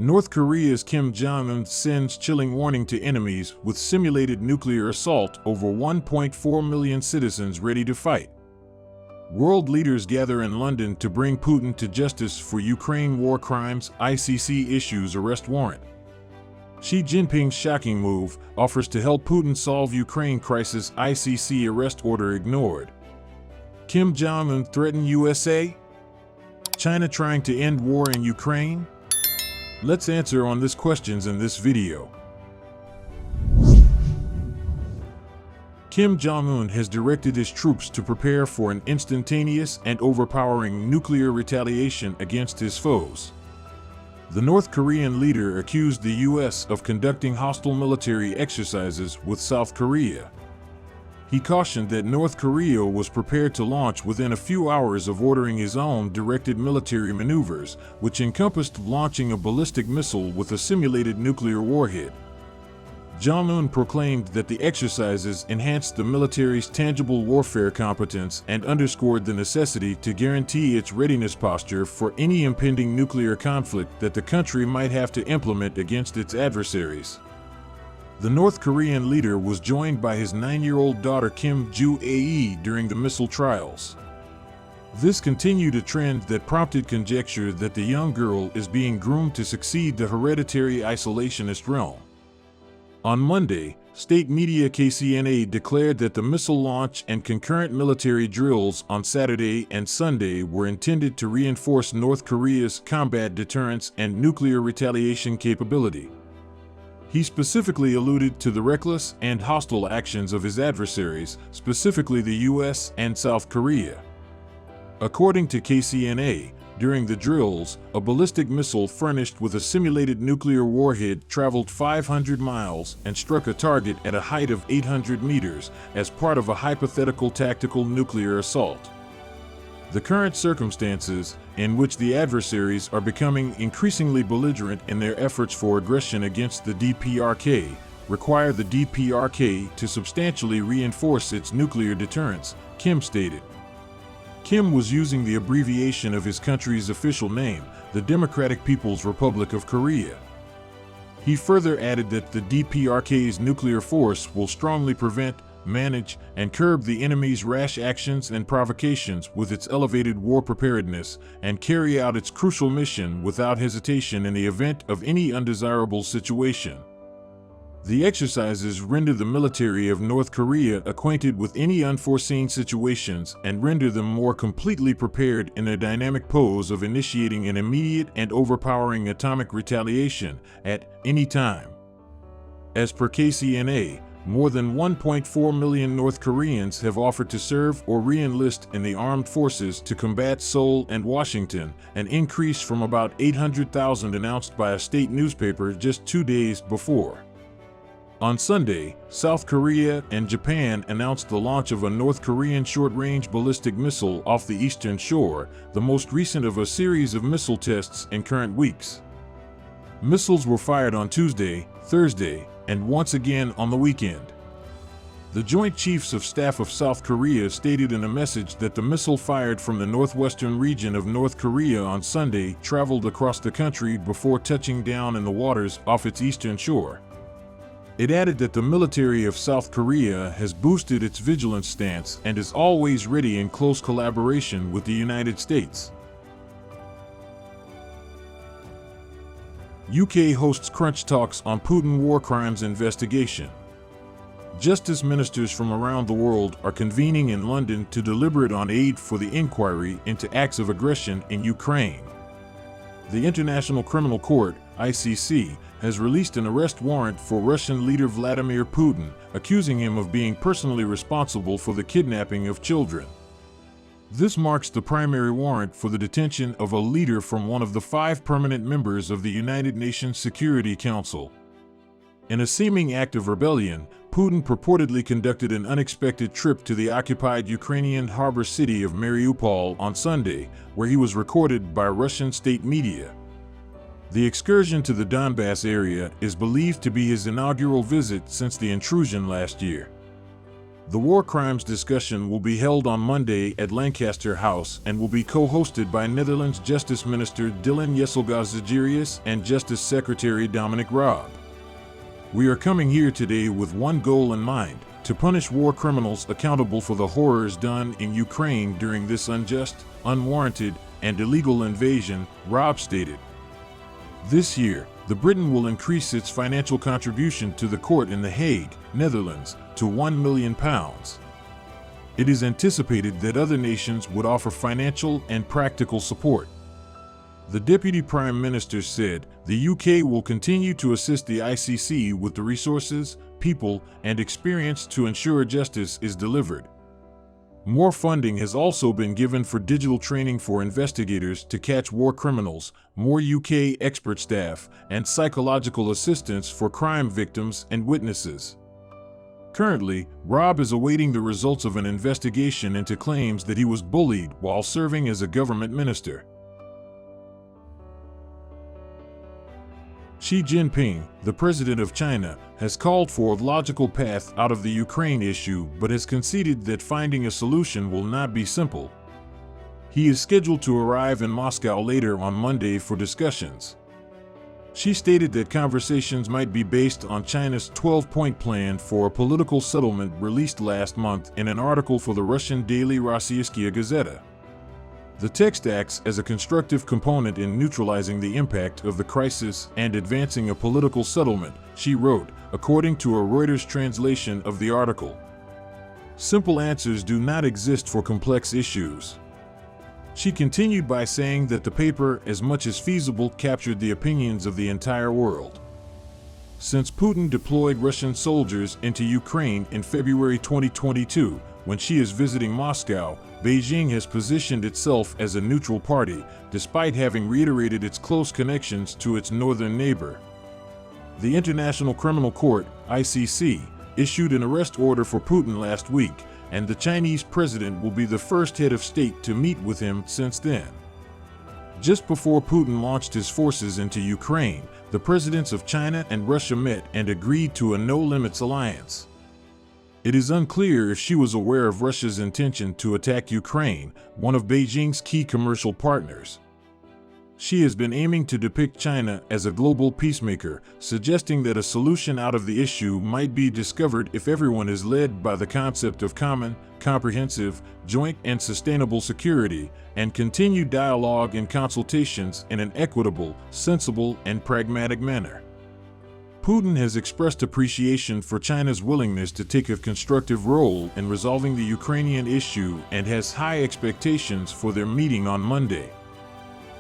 North Korea's Kim Jong-un sends chilling warning to enemies with simulated nuclear assault over 1.4 million citizens ready to fight. World leaders gather in London to bring Putin to justice for Ukraine war crimes. ICC issues arrest warrant. Xi Jinping's shocking move offers to help Putin solve Ukraine crisis. ICC arrest order ignored. Kim Jong-un threaten USA? China trying to end war in Ukraine? Let's answer on these questions in this video. Kim Jong-un has directed his troops to prepare for an instantaneous and overpowering nuclear retaliation against his foes. The North Korean leader accused the U.S. of conducting hostile military exercises with South Korea. He cautioned that North Korea was prepared to launch within a few hours of ordering his own directed military maneuvers, which encompassed launching a ballistic missile with a simulated nuclear warhead. Jong-un proclaimed that the exercises enhanced the military's tangible warfare competence and underscored the necessity to guarantee its readiness posture for any impending nuclear conflict that the country might have to implement against its adversaries. The North Korean leader was joined by his 9-year-old daughter Kim Joo-ae during the missile trials. This continued a trend that prompted conjecture that the young girl is being groomed to succeed the hereditary isolationist realm. On Monday, state media KCNA declared that the missile launch and concurrent military drills on Saturday and Sunday were intended to reinforce North Korea's combat deterrence and nuclear retaliation capability. He specifically alluded to the reckless and hostile actions of his adversaries, specifically the U.S. and South Korea. According to KCNA, during the drills, a ballistic missile furnished with a simulated nuclear warhead traveled 500 miles and struck a target at a height of 800 meters as part of a hypothetical tactical nuclear assault. The current circumstances, in which the adversaries are becoming increasingly belligerent in their efforts for aggression against the DPRK, require the DPRK to substantially reinforce its nuclear deterrence, Kim stated. Kim was using the abbreviation of his country's official name, the Democratic People's Republic of Korea. He further added that the DPRK's nuclear force will strongly prevent, manage, and curb the enemy's rash actions and provocations with its elevated war preparedness and carry out its crucial mission without hesitation in the event of any undesirable situation. The exercises render the military of North Korea acquainted with any unforeseen situations and render them more completely prepared in their dynamic pose of initiating an immediate and overpowering atomic retaliation at any time. As per KCNA, more than 1.4 million North Koreans have offered to serve or re-enlist in the armed forces to combat Seoul and Washington, an increase from about 800,000 announced by a state newspaper just 2 days before. On Sunday, South Korea and Japan announced the launch of a North Korean short-range ballistic missile off the eastern shore, the most recent of a series of missile tests in current weeks. Missiles were fired on Tuesday, Thursday, and once again on the weekend. The Joint Chiefs of Staff of South Korea stated in a message that the missile fired from the northwestern region of North Korea on Sunday traveled across the country before touching down in the waters off its eastern shore. It added that the military of South Korea has boosted its vigilance stance and is always ready in close collaboration with the United States. UK hosts crunch talks on Putin war crimes investigation. Justice ministers from around the world are convening in London to deliberate on aid for the inquiry into acts of aggression in Ukraine. The International Criminal Court, ICC, has released an arrest warrant for Russian leader Vladimir Putin, accusing him of being personally responsible for the kidnapping of children. This marks the primary warrant for the detention of a leader from one of the 5 permanent members of the United Nations Security Council. In a seeming act of rebellion, Putin purportedly conducted an unexpected trip to the occupied Ukrainian harbor city of Mariupol on Sunday, where he was recorded by Russian state media. The excursion to the Donbass area is believed to be his inaugural visit since the intrusion last year. The war crimes discussion will be held on Monday at Lancaster House and will be co-hosted by Netherlands Justice Minister Dylan Jesselga-Zegerius and Justice Secretary Dominic Raab. We are coming here today with one goal in mind: to punish war criminals accountable for the horrors done in Ukraine during this unjust, unwarranted, and illegal invasion, Raab stated. This year, Britain will increase its financial contribution to the court in The Hague, Netherlands, to £1 million. It is anticipated that other nations would offer financial and practical support. The Deputy Prime Minister said the UK will continue to assist the ICC with the resources, people, and experience to ensure justice is delivered. More funding has also been given for digital training for investigators to catch war criminals, more UK expert staff, and psychological assistance for crime victims and witnesses. Currently, Raab is awaiting the results of an investigation into claims that he was bullied while serving as a government minister. Xi Jinping, the president of China, has called for a logical path out of the Ukraine issue but has conceded that finding a solution will not be simple. He is scheduled to arrive in Moscow later on Monday for discussions. Xi stated that conversations might be based on China's 12-point plan for a political settlement released last month in an article for the Russian daily Rossiyskaya Gazeta. The text acts as a constructive component in neutralizing the impact of the crisis and advancing a political settlement, Xi wrote, according to a Reuters translation of the article. Simple answers do not exist for complex issues. Xi continued by saying that the paper, as much as feasible, captured the opinions of the entire world. Since Putin deployed Russian soldiers into Ukraine in February 2022, when Xi is visiting Moscow, Beijing has positioned itself as a neutral party, despite having reiterated its close connections to its northern neighbor. The International Criminal Court, ICC, issued an arrest order for Putin last week, and the Chinese president will be the first head of state to meet with him since then. Just before Putin launched his forces into Ukraine, the presidents of China and Russia met and agreed to a no-limits alliance. It is unclear if Xi was aware of Russia's intention to attack Ukraine, one of Beijing's key commercial partners. Xi has been aiming to depict China as a global peacemaker, suggesting that a solution out of the issue might be discovered if everyone is led by the concept of common, comprehensive, joint and sustainable security, and continued dialogue and consultations in an equitable, sensible, and pragmatic manner. Putin has expressed appreciation for China's willingness to take a constructive role in resolving the Ukrainian issue and has high expectations for their meeting on Monday.